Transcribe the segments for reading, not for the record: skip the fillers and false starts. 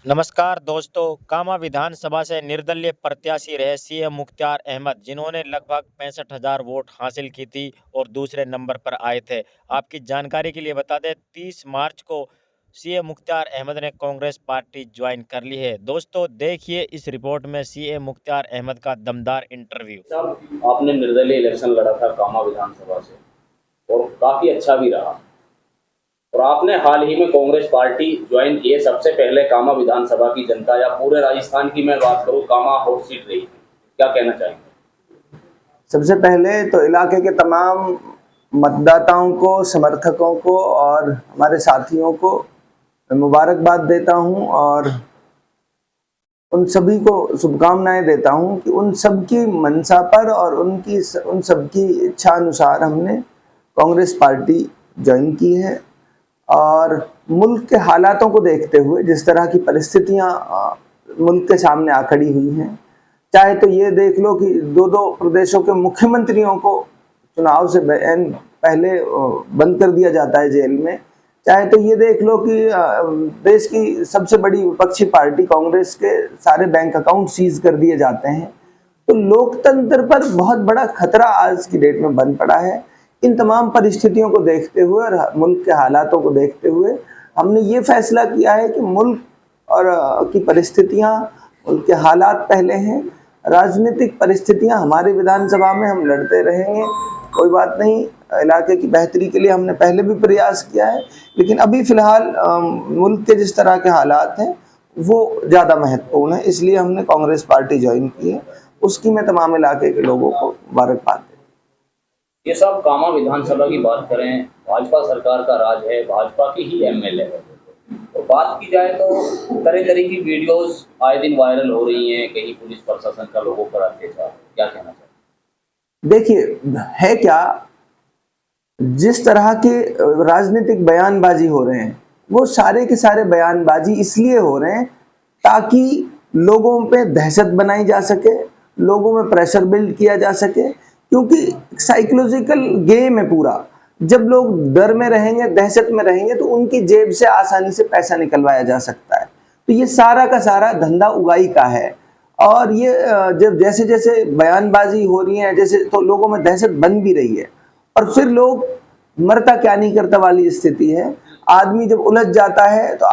नमस्कार दोस्तों। कामा विधानसभा से निर्दलीय प्रत्याशी रहे सीएम मुख्तार अहमद, जिन्होंने लगभग 65,000 वोट हासिल की थी और दूसरे नंबर पर आए थे। आपकी जानकारी के लिए बता दें, 30 मार्च को सीएम मुख्तार अहमद ने कांग्रेस पार्टी ज्वाइन कर ली है। दोस्तों देखिए इस रिपोर्ट में सीएम मुख्तार अहमद का दमदार इंटरव्यू। साहब, आपने निर्दलीय इलेक्शन लड़ा था कामा विधानसभा से और काफी अच्छा भी रहा। और आपने हाल ही में कांग्रेस पार्टी ज्वाइन की है। सबसे पहले कामा विधानसभा की जनता या पूरे राजस्थान की मैं बात करूं, कामा हॉट सीट रही, क्या कहना चाहेंगे? सबसे पहले तो इलाके के तमाम मतदाताओं को, समर्थकों को और हमारे साथियों को मुबारकबाद देता हूं और उन सभी को शुभकामनाएं देता हूं कि उन सबकी मंशा पर और उन सबकी इच्छा अनुसार हमने कांग्रेस पार्टी ज्वाइन की है। और मुल्क के हालातों को देखते हुए, जिस तरह की परिस्थितियां मुल्क के सामने आ खड़ी हुई हैं, चाहे तो ये देख लो कि दो दो प्रदेशों के मुख्यमंत्रियों को चुनाव से पहले बंद कर दिया जाता है जेल में, चाहे तो ये देख लो कि देश की सबसे बड़ी विपक्षी पार्टी कांग्रेस के सारे बैंक अकाउंट सीज कर दिए जाते हैं। तो लोकतंत्र पर बहुत बड़ा खतरा आज की डेट में बन पड़ा है। इन तमाम परिस्थितियों को देखते हुए और मुल्क के हालातों को देखते हुए हमने ये फैसला किया है कि मुल्क और की परिस्थितियां, मुल्क के हालात पहले हैं, राजनीतिक परिस्थितियां हमारे विधानसभा में हम लड़ते रहेंगे, कोई बात नहीं। इलाके की बेहतरी के लिए हमने पहले भी प्रयास किया है, लेकिन अभी फिलहाल मुल्क के जिस तरह के हालात हैं वो ज़्यादा महत्वपूर्ण है, इसलिए हमने कांग्रेस पार्टी ज्वाइन की है। उसकी मैं तमाम इलाके के लोगों को मुबारकबाद। ये सब कामा विधानसभा की बात करें, भाजपा सरकार का राज है, भाजपा की ही एमएलए है। तो बात की जाए तो तरह तरह की वीडियोस आए दिन वायरल हो रही हैं, कहीं पुलिस प्रशासन का लोगों पर अत्याचार, क्या कहना चाहिए? देखिए, है क्या, जिस तरह के राजनीतिक बयानबाजी हो रहे हैं वो सारे के सारे बयानबाजी इसलिए हो रहे हैं ताकि लोगों पे दहशत बनाई जा सके, लोगों में प्रेशर बिल्ड किया जा सके, क्योंकि साइकोलॉजिकल गेम है पूरा। जब लोग डर में रहेंगे, दहशत में रहेंगे, तो उनकी जेब से आसानी से पैसा निकलवाया जा सकता है। तो ये सारा का सारा धंधा उगाही का है। और ये जब जैसे जैसे बयानबाजी हो रही है, जैसे तो लोगों में दहशत बन भी रही है और फिर लोग मरता क्या नहीं करता वाली स्थिति है। आदमी जब उलझ जाता है तो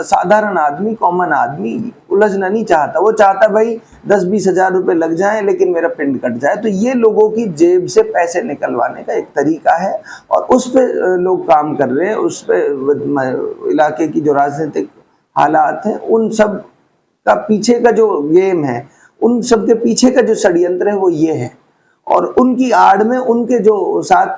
साधारण आदमी, कॉमन आदमी उलझना नहीं चाहता, वो चाहता भाई 10-20 हजार रुपए लग जाएं लेकिन मेरा पिंड कट जाए। तो ये लोगों की जेब से पैसे निकलवाने का एक तरीका है और उस पे लोग काम कर रहे हैं। उस पे इलाके की जो राजनीतिक हालात हैं, उन सब का पीछे का जो गेम है, उन सब के पीछे का जो षड्यंत्र है वो ये है। और उनकी आड़ में उनके जो साथ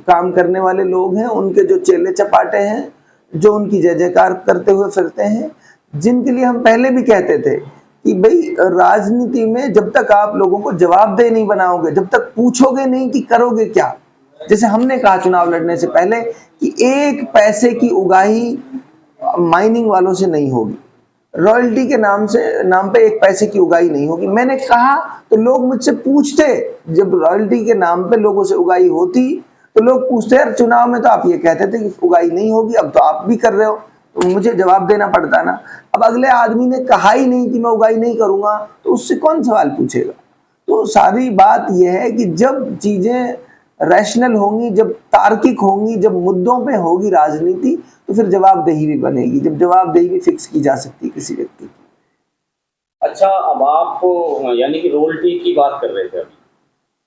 काम करने वाले लोग हैं, उनके जो चेले चपाटे हैं, जो उनकी जय जयकार करते हुए फिरते हैं, जिनके लिए हम पहले भी कहते थे कि भाई राजनीति में जब तक आप लोगों को जवाबदेह नहीं बनाओगे, जब तक पूछोगे नहीं कि करोगे क्या, जैसे हमने कहा चुनाव लड़ने से पहले कि एक पैसे की उगाही माइनिंग वालों से नहीं होगी, रॉयल्टी के नाम पे एक पैसे की उगाही नहीं होगी। मैंने कहा तो लोग मुझसे पूछते, जब रॉयल्टी के नाम पे लोगों से उगाही होती तो लोग पूछते यार चुनाव में तो आप ये कहते थे कि उगाही नहीं होगी, अब तो आप भी कर रहे हो, तो मुझे जवाब देना पड़ता ना। अब अगले आदमी ने कहा ही नहीं कि मैं उगाही नहीं करूंगा, तो उससे कौन सवाल पूछेगा। तो सारी बात यह है कि जब चीजें रैशनल होंगी, जब तार्किक होंगी, जब मुद्दों पे होगी राजनीति, तो फिर जवाबदेही भी बनेगी, जब जवाबदेही भी फिक्स की जा सकती है किसी व्यक्ति की। अच्छा, अब आप यानी कि रॉयल्टी की बात कर रहे थे अभी,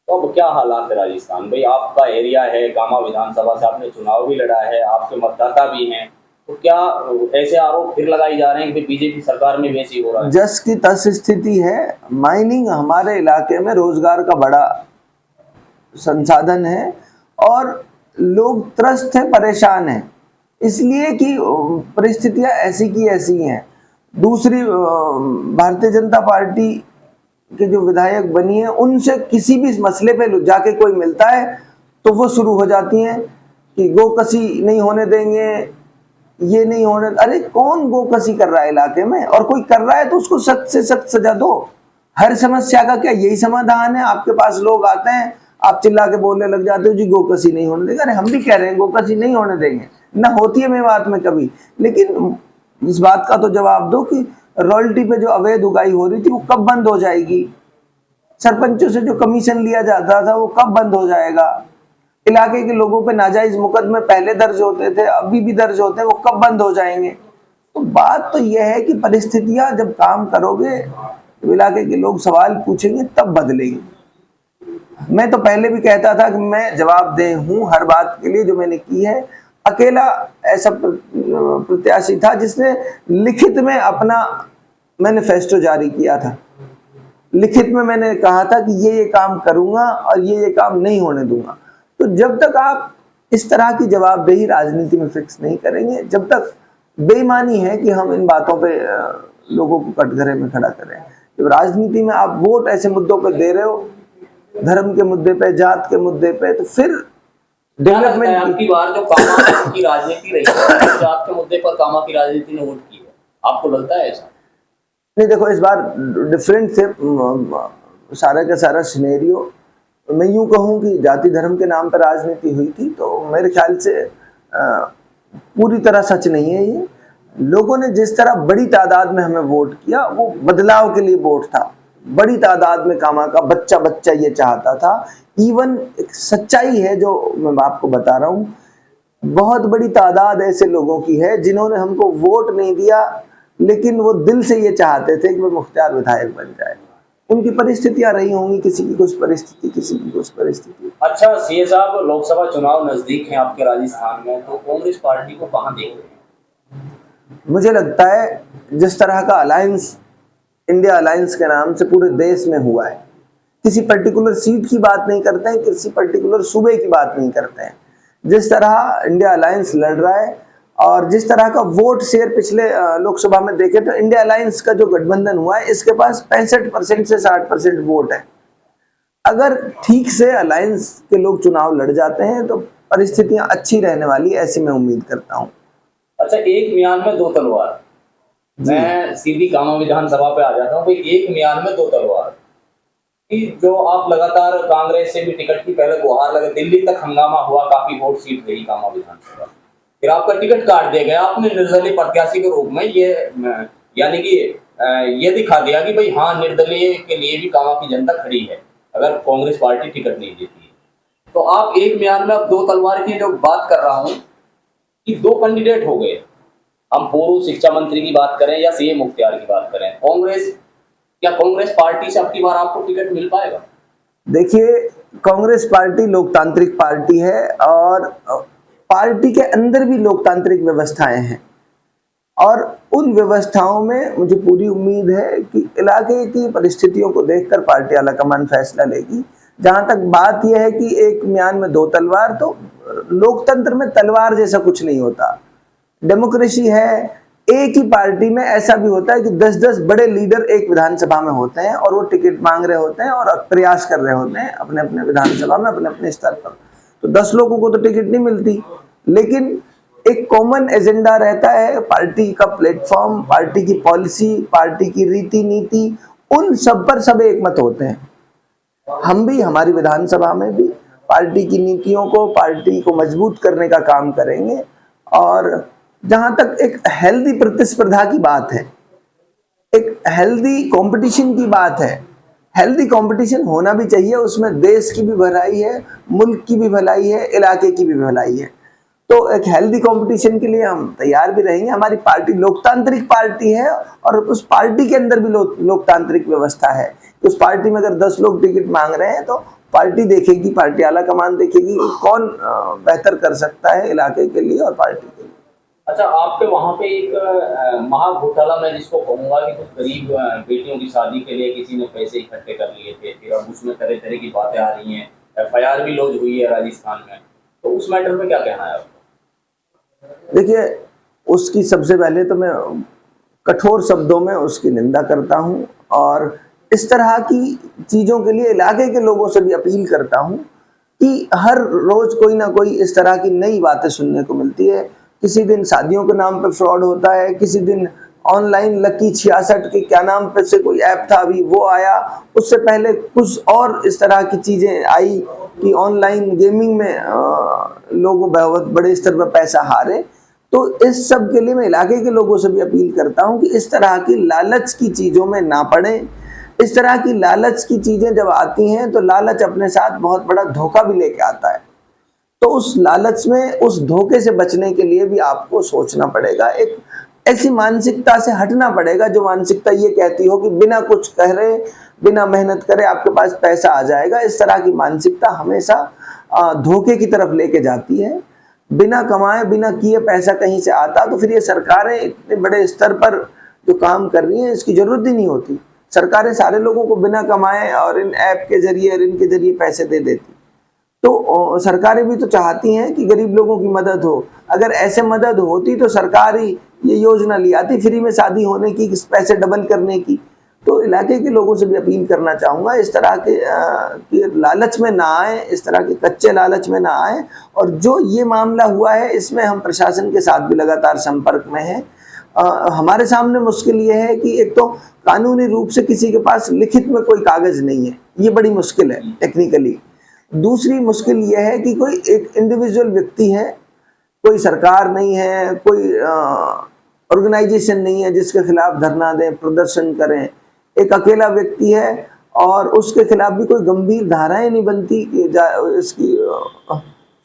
तो अब क्या हालात है राजस्थान? भाई आपका एरिया है, कामा विधानसभा से आपने चुनाव भी लड़ा है, आपके मतदाता भी हैं, तो क्या ऐसे आरोप फिर लगाए जा रहे हैं कि बीजेपी सरकार में वैसे हो रहा है? जस की तस स्थिति है। माइनिंग हमारे इलाके में रोजगार का बड़ा संसाधन है और लोग त्रस्त हैं, परेशान हैं, इसलिए कि परिस्थितियां ऐसी की ऐसी हैं। दूसरी भारतीय जनता पार्टी के जो विधायक बनी है, उनसे किसी भी मसले पे जाके कोई मिलता है तो वो शुरू हो जाती हैं कि गोकसी नहीं होने देंगे, ये नहीं होने। अरे कौन गोकसी कर रहा है इलाके में? और कोई कर रहा है तो उसको सख्त से सख्त सजा दो। हर समस्या का क्या यही समाधान है? आपके पास लोग आते हैं, आप चिल्ला के बोलने लग जाते हो जी गोकसी नहीं होने देंगे। अरे हम भी कह रहे हैं गोकसी नहीं होने देंगे, ना होती है मेवात में कभी, लेकिन इस बात का तो जवाब दो कि रॉयल्टी पे जो अवैध उगाई हो रही थी वो कब बंद हो जाएगी? सरपंचों से जो कमीशन लिया जाता था वो कब बंद हो जाएगा? इलाके के लोगों पे नाजायज मुकदमे पहले दर्ज होते थे, अभी भी दर्ज होते हैं, वो कब बंद हो जाएंगे? तो बात तो यह है कि परिस्थितियां जब काम करोगे तो इलाके के लोग सवाल पूछेंगे तब बदलेंगे। मैं तो पहले भी कहता था कि मैं जवाबदेह हूं हर बात के लिए जो मैंने की है। अकेला ऐसा प्रत्याशी था जिसने लिखित में अपना मैनिफेस्टो जारी किया था। लिखित में मैंने कहा था कि ये काम करूंगा और ये काम नहीं होने दूंगा। तो जब तक आप इस तरह की जवाबदेही राजनीति में फिक्स नहीं करेंगे, जब तक बेईमानी है कि हम इन बातों पे लोगों को कटघरे में खड़ा करें। जब राजनीति में आप वोट ऐसे मुद्दों पे दे रहे हो, धर्म के मुद्दे पे, जात के मुद्दे पे, तो फिर डेवलपमेंट की बार जो कामा की राजनीति रही है, जात के मुद्दे पर कामा की राजनीति ने वोट की है, आपको लगता है ऐसा? नहीं, देखो इस बार डिफरेंट थे सारा का सारा सिनेरियो। मैं यूं कहूं कि जाति धर्म के नाम पर राजनीति हुई थी, तो मेरे ख्याल से पूरी तरह सच नहीं है ये। लोगों ने जिस तरह बड़ी तादाद में हमें वोट किया, वो बदलाव के लिए वोट था। बड़ी तादाद में कामा का बच्चा बच्चा ये चाहता था। इवन एक सच्चाई है जो मैं आपको बता रहा हूँ, बहुत बड़ी तादाद ऐसे लोगों की है जिन्होंने हमको वोट नहीं दिया, लेकिन वो दिल से ये चाहते थे कि वो मुख्तार विधायक बन जाए। उनकी परिस्थितियां रही होंगी, किसी की कुछ परिस्थिति, किसी की कुछ परिस्थिति। अच्छा सीए साहब, लोकसभा चुनाव नजदीक है आपके राजस्थान में, तो कांग्रेस पार्टी को कहां देख रहे हैं? मुझे लगता है जिस तरह का अलायंस इंडिया अलायंस के नाम से पूरे देश में हुआ है, किसी पर्टिकुलर सीट की बात नहीं करते हैं, किसी पर्टिकुलर सूबे की बात नहीं करते हैं। जिस तरह इंडिया अलायंस लड़ रहा है और जिस तरह का वोट शेयर पिछले लोकसभा में देखे तो इंडिया अलायंस का जो गठबंधन हुआ है, इसके पास 65% से 60% वोट है। अगर ठीक से अलायंस के लोग चुनाव लड़ जाते हैं तो परिस्थितियां अच्छी रहने वाली, ऐसी मैं उम्मीद करता हूं। अच्छा, एक म्यान में दो तलवार, मैं सीधी कामा विधानसभा पे आ जाता हूँ भाई। एक म्यान में दो तलवार कि जो आप लगातार कांग्रेस से भी टिकट की पहले गुहार लगे, दिल्ली तक हंगामा हुआ, काफी वोट सीट गई कामा विधानसभा, फिर आपका टिकट काट दिया गया, आपने निर्दलीय प्रत्याशी के रूप में ये यानी कि ये दिखा दिया कि भाई हाँ, निर्दलीय के लिए भी कामा की जनता खड़ी है अगर कांग्रेस पार्टी टिकट नहीं देती है। तो आप एक म्यान में अब दो तलवार की जो बात कर रहा हूँ कि दो कैंडिडेट हो गए, हम पूर्व शिक्षा मंत्री की बात करें या सीए मुख्तियार की बात करें, क्या कांग्रेस पार्टी से अब की बार आपको टिकट मिल पाएगा? देखिए, कांग्रेस पार्टी लोकतांत्रिक पार्टी है और पार्टी के अंदर भी लोकतांत्रिक व्यवस्थाएं हैं और उन व्यवस्थाओं में मुझे पूरी उम्मीद है कि इलाके की परिस्थितियों को देखकर पार्टी आलाकमान फैसला लेगी। जहां तक बात यह है कि एक म्यान में दो तलवार, तो लोकतंत्र में तलवार जैसा कुछ नहीं होता, डेमोक्रेसी है। एक ही पार्टी में ऐसा भी होता है कि 10-10 बड़े लीडर एक विधानसभा में होते हैं और वो टिकट मांग रहे होते हैं और प्रयास कर रहे होते हैं अपने अपने विधानसभा में, अपने अपने स्तर पर। तो 10 लोगों को तो टिकट नहीं मिलती, लेकिन एक कॉमन एजेंडा रहता है, पार्टी का प्लेटफॉर्म, पार्टी की पॉलिसी, पार्टी की रीति नीति, उन सब पर सब एक मत होते हैं। हम भी हमारी विधानसभा में भी पार्टी की नीतियों को, पार्टी को मजबूत करने का काम करेंगे। और जहां तक एक हेल्दी प्रतिस्पर्धा की बात है, एक हेल्दी कंपटीशन की बात है, हेल्दी कंपटीशन होना भी चाहिए, उसमें देश की भी भलाई है, मुल्क की भी भलाई है, इलाके की भी भलाई है। तो एक हेल्दी कंपटीशन के लिए हम तैयार भी रहेंगे। हमारी पार्टी लोकतांत्रिक पार्टी है और उस पार्टी के अंदर भी लोकतांत्रिक व्यवस्था है। उस पार्टी में अगर 10 लोग टिकट मांग रहे हैं तो पार्टी देखेगी, पार्टी आलाकमान देखेगी कौन बेहतर कर सकता है इलाके के लिए और पार्टी के लिए। अच्छा, आपके वहाँ पे एक महाघोटाला मैं जिसको कहूँगा कि कुछ गरीब बेटियों की शादी के लिए किसी ने पैसे इकट्ठे कर लिए थे, फिर अब उसमें तरह तरह की बातें आ रही हैं, FIR भी लॉन्च हुई है राजस्थान में, तो उस मैटर में क्या कहना है आपका? देखिए, उसकी सबसे पहले तो मैं कठोर शब्दों में उसकी निंदा करता हूं और इस तरह की चीजों के लिए इलाके के लोगों से भी अपील करता हूं कि हर रोज कोई ना कोई इस तरह की नई बातें सुनने को मिलती है। किसी दिन शादियों के नाम पे फ्रॉड होता है, किसी दिन ऑनलाइन लकी 66 के क्या नाम पे से कोई ऐप था अभी वो आया, उससे पहले कुछ और इस तरह की चीजें आई कि ऑनलाइन गेमिंग में लोग बहुत बड़े स्तर पर पैसा हारे। तो इस सब के लिए मैं इलाके के लोगों से भी अपील करता हूं कि इस तरह की लालच की चीज़ों में ना पड़े। इस तरह की लालच की चीज़ें जब आती हैं तो लालच अपने साथ बहुत बड़ा धोखा भी लेके आता है। तो उस लालच में, उस धोखे से बचने के लिए भी आपको सोचना पड़ेगा। एक ऐसी मानसिकता से हटना पड़ेगा जो मानसिकता ये कहती हो कि बिना कुछ करे, बिना मेहनत करे आपके पास पैसा आ जाएगा। इस तरह की मानसिकता हमेशा धोखे की तरफ लेके जाती है। बिना कमाए, बिना किए पैसा कहीं से आता तो फिर ये सरकारें इतने बड़े स्तर पर जो काम कर रही हैं इसकी जरूरत ही नहीं होती। सरकारें सारे लोगों को बिना कमाए और इन ऐप के जरिए और इनके जरिए पैसे दे देती। तो सरकारें भी तो चाहती हैं कि गरीब लोगों की मदद हो। अगर ऐसे मदद होती तो सरकार ही ये योजना ले आती फ्री में शादी होने की, पैसे डबल करने की। तो इलाके के लोगों से भी अपील करना चाहूँगा इस तरह के लालच में ना आए, इस तरह के कच्चे लालच में ना आए। और जो ये मामला हुआ है इसमें हम प्रशासन के साथ भी लगातार संपर्क में हैं। हमारे सामने मुश्किल ये है कि एक तो कानूनी रूप से किसी के पास लिखित में कोई कागज नहीं है, ये बड़ी मुश्किल है टेक्निकली। दूसरी मुश्किल ये है कि कोई एक इंडिविजुअल व्यक्ति है, कोई सरकार नहीं है, कोई ऑर्गेनाइजेशन नहीं है जिसके खिलाफ धरना दें, प्रदर्शन करें। एक अकेला व्यक्ति है और उसके खिलाफ भी कोई गंभीर धाराएं नहीं बनती कि इसकी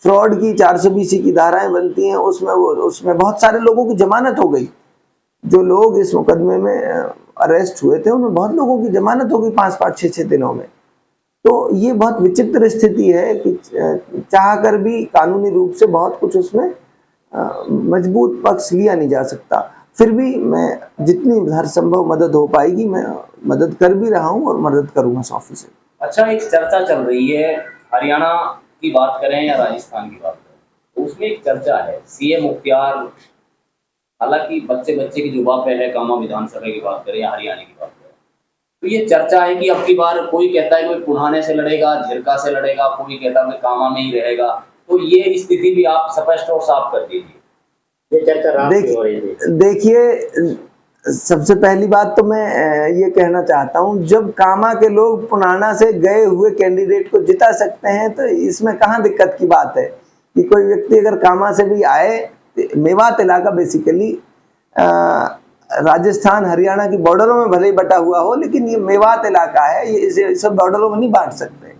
फ्रॉड की 420 की धाराएं बनती हैं। उसमें बहुत सारे लोगों की जमानत हो गई। जो लोग इस मुकदमे में अरेस्ट हुए थे उनमें बहुत लोगों की जमानत हो गई 5-5, 6-6 दिनों में। तो ये बहुत विचित्र स्थिति है कि चाह कर भी कानूनी रूप से बहुत कुछ उसमें मजबूत पक्ष लिया नहीं जा सकता। फिर भी मैं जितनी हर संभव मदद हो पाएगी मैं मदद कर भी रहा हूँ और मदद करूँगा 100%। अच्छा, एक चर्चा चल रही है, हरियाणा की बात करें या राजस्थान की बात करें, तो उसमें एक चर्चा है सीएम मुख्तार, हालांकि बच्चे की जुबान पे है, कामा विधानसभा की बात करें या हरियाणा की बात करें, तो ये चर्चा है कि अब की बार कोई कहता है कोई पुराने से लड़ेगा, झिरका से लड़ेगा, कोई कहता है कामा में ही रहेगा। तो ये स्थिति भी आप स्पष्ट और साफ कर दीजिए, ये चर्चा रात में हो रही थी। देखिए, सबसे पहली बात तो मैं ये कहना चाहता हूँ, जब कामा के लोग पुराना से गए हुए कैंडिडेट को जिता सकते हैं तो इसमें कहाँ दिक्कत की बात है कि कोई व्यक्ति अगर कामा से भी आए। मेवात इलाका बेसिकली राजस्थान हरियाणा की बॉर्डरों में भले ही बटा हुआ हो, लेकिन ये मेवात इलाका है, ये इसे सब बॉर्डरों में नहीं बांट सकते।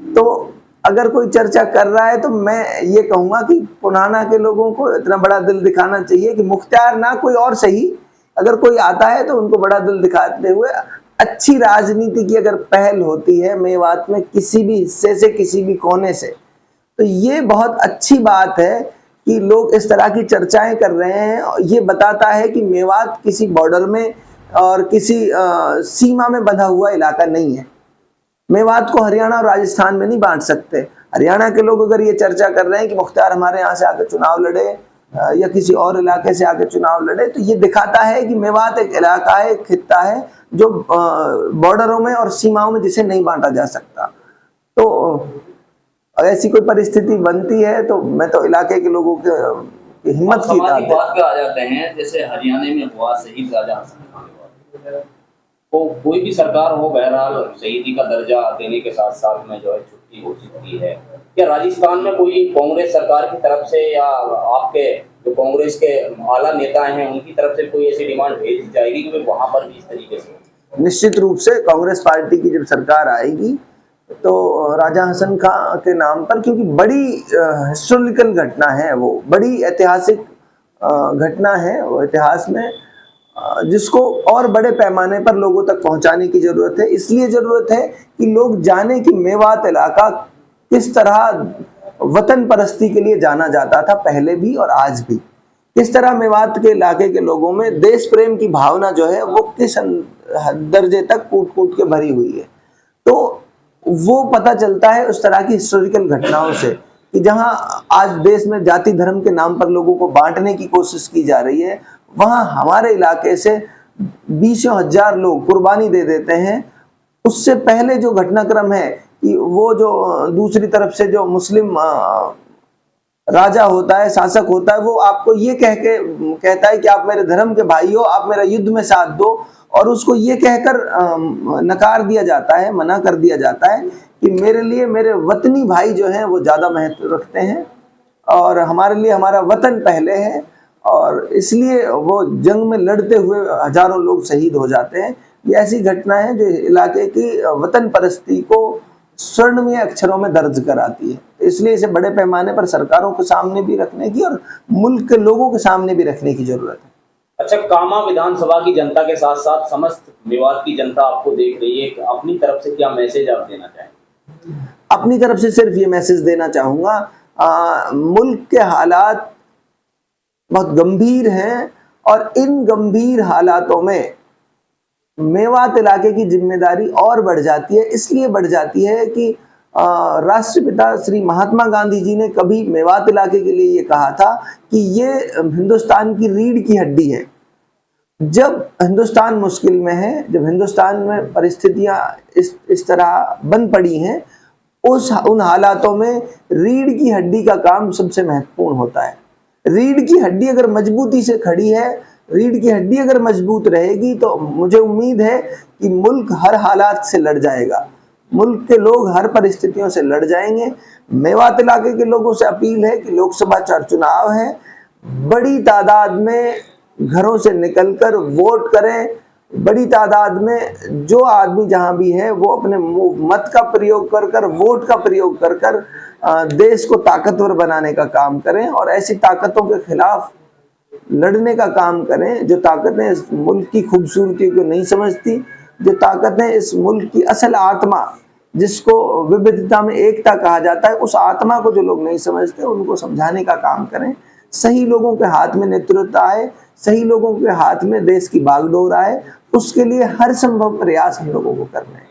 तो अगर कोई चर्चा कर रहा है तो मैं ये कहूँगा कि पुराना के लोगों को इतना बड़ा दिल दिखाना चाहिए कि मुख्तार ना कोई और सही, अगर कोई आता है तो उनको बड़ा दिल दिखाते हुए अच्छी राजनीति की अगर पहल होती है मेवात में किसी भी हिस्से से, किसी भी कोने से, तो ये बहुत अच्छी बात है कि लोग इस तरह की चर्चाएं कर रहे हैं। ये बताता है कि मेवात किसी बॉर्डर में और किसी सीमा में बंधा हुआ इलाका नहीं है। मेवात को हरियाणा और राजस्थान में नहीं बांट सकते। हरियाणा के लोग अगर ये चर्चा कर रहे हैं कि मुख्तार हमारे यहाँ से आके चुनाव लड़े या किसी और इलाके से आके चुनाव लड़े, तो ये दिखाता है कि मेवात एक इलाका है, एक खित्ता है जो बॉर्डरों में और सीमाओं में जिसे नहीं बांटा जा सकता। तो ऐसी कोई परिस्थिति बनती है तो मैं तो इलाके के लोगों की हिम्मत की बात पे आ जाते हैं। जैसे हरियाणा में हुआ शहीद राजा हसन खान, तो कोई भी सरकार हो, बहरहाल शहीदी का दर्जा देने के साथ साथ में जो है छुट्टी हो चुकी है। क्या राजस्थान में कोई कांग्रेस सरकार की तरफ से या आपके जो कांग्रेस के आला नेता हैं उनकी तरफ से कोई ऐसी डिमांड भेज दी जाएगी कि वहाँ पर भी इस तरीके से? निश्चित रूप से कांग्रेस पार्टी की जब सरकार आएगी तो राजा हसन खां के नाम पर, क्योंकि बड़ी हिस्टोरिकल घटना है, वो बड़ी ऐतिहासिक घटना है, वो इतिहास में जिसको और बड़े पैमाने पर लोगों तक पहुंचाने की जरूरत है। इसलिए जरूरत है कि लोग जाने कि मेवात इलाका किस तरह वतन परस्ती के लिए जाना जाता था पहले भी और आज भी, किस तरह मेवात के इलाके के लोगों में देश प्रेम की भावना जो है वो किस दर्जे तक कूट कूट के भरी हुई है। तो वो पता चलता है उस तरह की हिस्टोरिकल घटनाओं से कि जहां आज देश में जाति धर्म के नाम पर लोगों को बांटने की कोशिश की जा रही है, वहां हमारे इलाके से 20,000 लोग कुर्बानी दे देते हैं। उससे पहले जो घटनाक्रम है कि वो जो दूसरी तरफ से जो मुस्लिम राजा होता है, शासक होता है, वो आपको ये कहता है कि आप मेरे धर्म के भाई हो, आप मेरा युद्ध में साथ दो, और उसको ये कहकर नकार दिया जाता है, मना कर दिया जाता है कि मेरे लिए मेरे वतनी भाई जो हैं वो ज्यादा महत्व रखते हैं और हमारे लिए हमारा वतन पहले है। और इसलिए वो जंग में लड़ते हुए हजारों लोग शहीद हो जाते हैं। ये ऐसी घटना है जो इलाके की वतन परस्ती को स्वर्णमय अक्षरों में दर्ज कराती है। इसलिए इसे बड़े पैमाने पर सरकारों के सामने भी रखने की और मुल्क के लोगों के सामने भी रखने की जरूरत है। अच्छा, कामा विधानसभा की जनता के साथ साथ समस्त मेवात की जनता आपको देख रही है, अपनी तरफ से क्या मैसेज आप देना चाहेंगे? अपनी तरफ से सिर्फ ये मैसेज देना चाहूंगा, मुल्क के हालात बहुत गंभीर हैं और इन गंभीर हालातों में मेवात इलाके की जिम्मेदारी और बढ़ जाती है। इसलिए बढ़ जाती है कि राष्ट्रपिता श्री महात्मा गांधी जी ने कभी मेवात इलाके के लिए ये कहा था कि ये हिंदुस्तान की रीढ़ की हड्डी है। जब हिंदुस्तान मुश्किल में है, जब हिंदुस्तान में परिस्थितियां इस तरह बन पड़ी हैं, उन हालातों में रीढ़ की हड्डी का काम सबसे महत्वपूर्ण होता है। रीढ़ की हड्डी अगर मजबूती से खड़ी है, रीढ़ की हड्डी अगर मजबूत रहेगी तो मुझे उम्मीद है कि मुल्क हर हालात से लड़ जाएगा, मुल्क के लोग हर परिस्थितियों से लड़ जाएंगे। मेवात इलाके के लोगों से अपील है कि लोकसभा चुनाव है, बड़ी तादाद में घरों से निकलकर वोट करें। बड़ी तादाद में जो आदमी जहां भी है वो अपने मत का प्रयोग कर वोट का प्रयोग कर देश को ताकतवर बनाने का काम करें और ऐसी ताकतों के खिलाफ लड़ने का काम करें जो ताकतें इस मुल्क की खूबसूरती को नहीं समझती, जो ताकतें इस मुल्क की असल आत्मा, जिसको विविधता में एकता कहा जाता है, उस आत्मा को जो लोग नहीं समझते उनको समझाने का काम करें। सही लोगों के हाथ में नेतृत्व आए, सही लोगों के हाथ में देश की बागडोर आए, उसके लिए हर संभव प्रयास हम लोगों को करना है।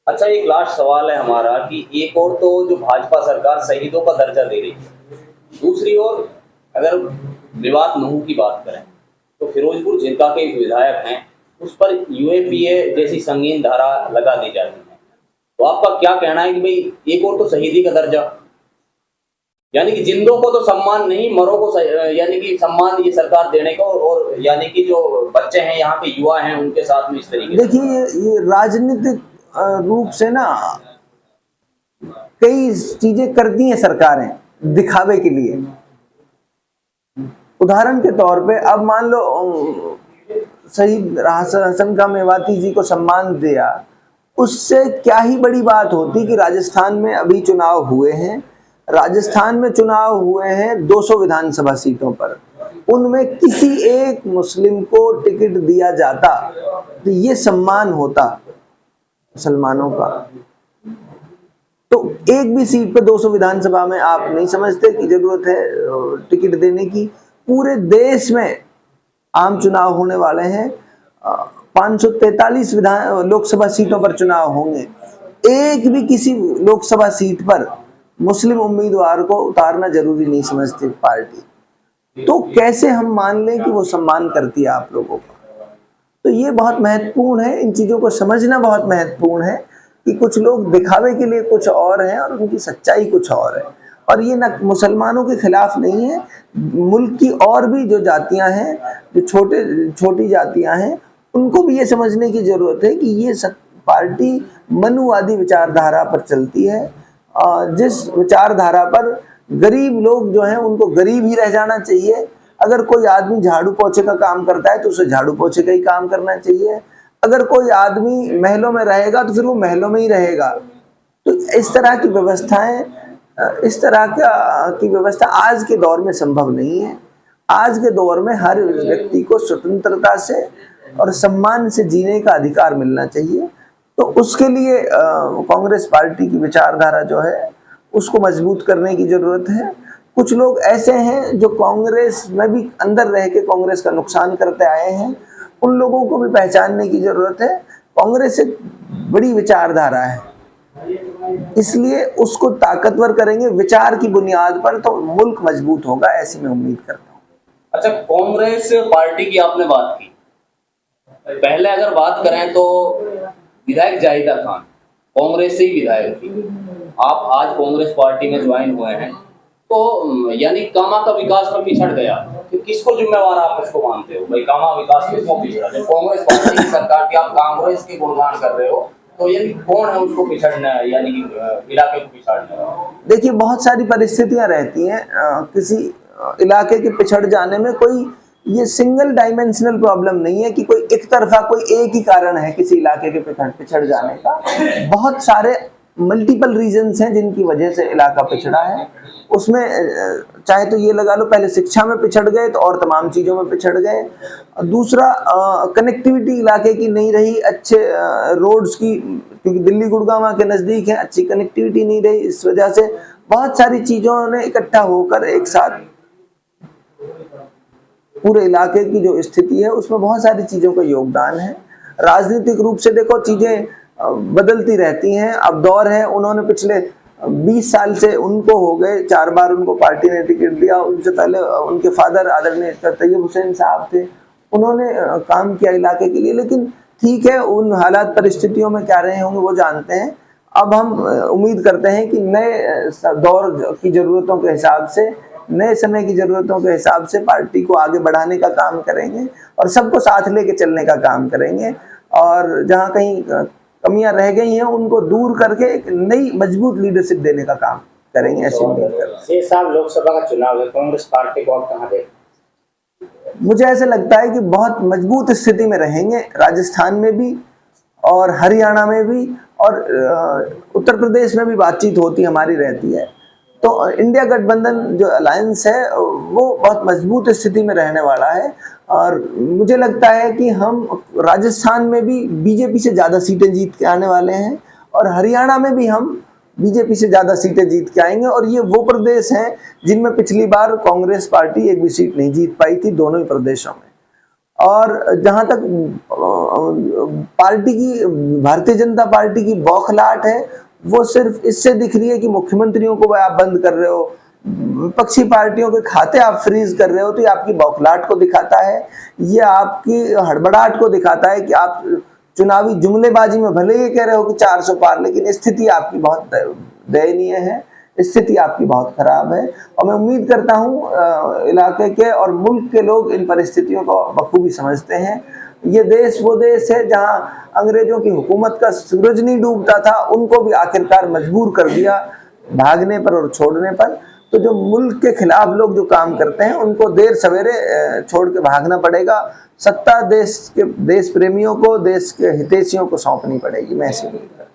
अच्छा, एक लास्ट सवाल है हमारा कि एक और तो जो भाजपा सरकार शहीदों का दर्जा दे रही है, दूसरी ओर अगर मेवात नूह की बात करें तो फिरोजपुर जिला के एक विधायक हैं, उस पर यूएपीए जैसी संगीन धारा लगा दी जाती है। तो आपका क्या कहना है कि भाई एक और तो शहीदी का दर्जा, यानी कि जिंदों को तो सम्मान नहीं, मरों को यानी कि सम्मान ये सरकार देने को, और यानी कि जो बच्चे हैं यहाँ के युवा हैं उनके साथ में इस तरीके। देखिए, ये राजनीतिक रूप से ना कई चीजें करती हैं सरकारें दिखावे के लिए। उदाहरण के तौर पे अब मान लो शहीद हसन खां मेवाती जी को सम्मान दिया, उससे क्या ही बड़ी बात होती कि राजस्थान में अभी चुनाव हुए हैं, राजस्थान में चुनाव हुए हैं 200 विधानसभा सीटों पर, उनमें किसी एक मुस्लिम को टिकट दिया जाता तो ये सम्मान होता मुसलमानों का। तो एक भी सीट पे 200 विधानसभा में आप नहीं समझते कि जरूरत है टिकट देने की? पूरे देश में आम चुनाव होने वाले हैं, 543 लोकसभा सीटों पर चुनाव होंगे, एक भी किसी लोकसभा सीट पर मुस्लिम उम्मीदवार को उतारना जरूरी नहीं समझती पार्टी। तो कैसे हम मान लें कि वो सम्मान करती है आप लोगों का? तो ये बहुत महत्वपूर्ण है, इन चीजों को समझना बहुत महत्वपूर्ण है कि कुछ लोग दिखावे के लिए कुछ और हैं और उनकी सच्चाई कुछ और है। और ये न मुसलमानों के खिलाफ नहीं है, मुल्क की और भी जो जातियां हैं, जो छोटी जातियां हैं, उनको भी ये समझने की जरूरत है कि ये पार्टी मनुवादी विचारधारा पर चलती है, जिस विचारधारा पर गरीब लोग जो हैं उनको गरीब ही रह जाना चाहिए। अगर कोई आदमी झाड़ू पोछे का काम करता है तो उसे झाड़ू पोछे का ही काम करना चाहिए। अगर कोई आदमी महलों में रहेगा तो फिर वो महलों में ही रहेगा। तो इस तरह की व्यवस्थाएं, इस तरह की व्यवस्था आज के दौर में संभव नहीं है। आज के दौर में हर व्यक्ति को स्वतंत्रता से और सम्मान से जीने का अधिकार मिलना चाहिए। तो उसके लिए कांग्रेस पार्टी की विचारधारा जो है उसको मजबूत करने की जरूरत है। कुछ लोग ऐसे हैं जो कांग्रेस में भी अंदर रह के कांग्रेस का नुकसान करते आए हैं, उन लोगों को भी पहचानने की जरूरत है। कांग्रेस एक बड़ी विचारधारा है, इसलिए उसको ताकतवर करेंगे विचार की बुनियाद पर तो मुल्क मजबूत होगा, ऐसी मैं उम्मीद करता हूँ। अच्छा, कांग्रेस पार्टी की आपने बात की, पहले अगर बात करें तो विधायक जाहिदा खान कांग्रेस से ही विधायक थी, आप आज कांग्रेस पार्टी में ज्वाइन हुए हैं, तो यानी कामा का विकास में पिछड़ गया, तो किसको जिम्मेवार आप उसको मानते हो? भाई कामा विकास में क्यों पिछड़ा? जब कांग्रेस पार्टी की सरकार की आप कांग्रेस के गुणगान कर रहे हो, तो यानी कौन है उसको पिछड़ना, यानी कि इलाके को पिछाड़ना? देखिए, बहुत सारी परिस्थितियां रहती हैं, किसी इलाके के पिछड़ जाने में कोई ये सिंगल डायमेंशनल प्रॉब्लम नहीं है कि कोई एक तरफा कोई एक ही कारण है किसी इलाके के पिछड़ जाने का। बहुत सारे मल्टीपल रीजंस हैं जिनकी वजह से इलाका पिछड़ा है। उसमें चाहे तो ये लगा लो पहले शिक्षा में पिछड़ गए तो और तमाम चीज़ों में पिछड़ गए। दूसरा कनेक्टिविटी इलाके की नहीं रही, अच्छे रोड्स की, क्योंकि दिल्ली गुड़गांव के नज़दीक है, अच्छी कनेक्टिविटी नहीं रही। इस वजह से बहुत सारी चीज़ों ने इकट्ठा होकर एक साथ पूरे इलाके की जो स्थिति है उसमें बहुत सारी चीज़ों का योगदान है। राजनीतिक रूप से देखो चीज़ें बदलती रहती हैं। अब दौर है, उन्होंने पिछले 20 साल से उनको हो गए 4 बार उनको पार्टी ने टिकट दिया। उनसे पहले उनके फादर आदरणीय तैयब हुसैन साहब थे, उन्होंने काम किया इलाके के लिए। लेकिन ठीक है, उन हालात परिस्थितियों में क्या रहे होंगे वो जानते हैं। अब हम उम्मीद करते हैं कि नए दौर की ज़रूरतों के हिसाब से, नए समय की ज़रूरतों के हिसाब से पार्टी को आगे बढ़ाने का काम करेंगे और सबको साथ लेके चलने का काम करेंगे। और जहाँ कहीं कमियां रह गई हैं उनको दूर करके एक नई मजबूत लीडरशिप देने का काम करेंगे, ऐसी उम्मीद करते हैं। 6 साल लोकसभा का चुनाव है, कांग्रेस पार्टी को आप कहाँ देखते? मुझे ऐसा लगता है कि बहुत मजबूत स्थिति में रहेंगे, राजस्थान में भी और हरियाणा में भी और उत्तर प्रदेश में भी बातचीत होती हमारी रहती है। तो इंडिया गठबंधन जो अलायंस है वो बहुत मजबूत स्थिति में रहने वाला है। और मुझे लगता है कि हम राजस्थान में भी बीजेपी से ज़्यादा सीटें जीत के आने वाले हैं और हरियाणा में भी हम बीजेपी से ज़्यादा सीटें जीत के आएंगे। और ये वो प्रदेश हैं जिनमें पिछली बार कांग्रेस पार्टी एक भी सीट नहीं जीत पाई थी, दोनों ही प्रदेशों में। और जहाँ तक पार्टी की, भारतीय जनता पार्टी की बौखलाहट है, वो सिर्फ इससे दिख रही है कि मुख्यमंत्रियों को आप बंद कर रहे हो, विपक्षी पार्टियों के खाते आप फ्रीज कर रहे हो, तो ये आपकी बौखलाहट को दिखाता है, ये आपकी हड़बड़ाहट को दिखाता है कि आप चुनावी जुमलेबाजी में भले ये कह रहे हो कि 400 पार, लेकिन स्थिति आपकी बहुत दयनीय है, स्थिति आपकी बहुत खराब है। और मैं उम्मीद करता हूँ इलाके के और मुल्क के लोग इन परिस्थितियों को बखूबी समझते हैं। ये देश वो देश है जहाँ अंग्रेजों की हुकूमत का सूरज नहीं डूबता था, उनको भी आखिरकार मजबूर कर दिया भागने पर और छोड़ने पर। तो जो मुल्क के खिलाफ लोग जो काम करते हैं उनको देर सवेरे छोड़ के भागना पड़ेगा। सत्ता देश प्रेमियों को, देश के हितैषियों को सौंपनी पड़ेगी। मैं ऐसी उम्मीद करता हूं।